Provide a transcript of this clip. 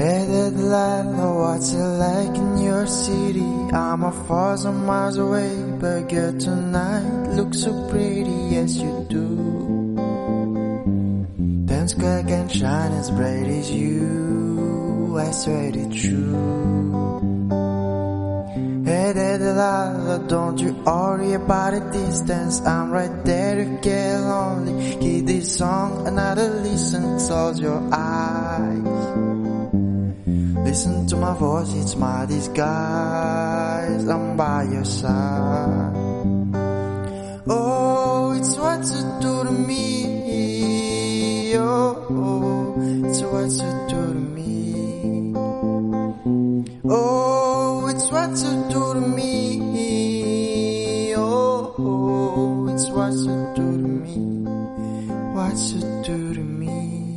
Hey delilah, what's it like in your city? I'm 1,000 miles away, but girl tonight looks so pretty, yes you do. Times Square can shine as bright as you, I swear it's true. Hey delilah, don't you worry about the distance, I'm right there to get lonely. Give this song another listen, close your eyes. Listen to my voice, it's my disguise, I'm by your side. Oh, it's what you do to me. Oh, it's what you do to me. Oh, it's what you do to me. Oh, it's what you do to me. What you do to me.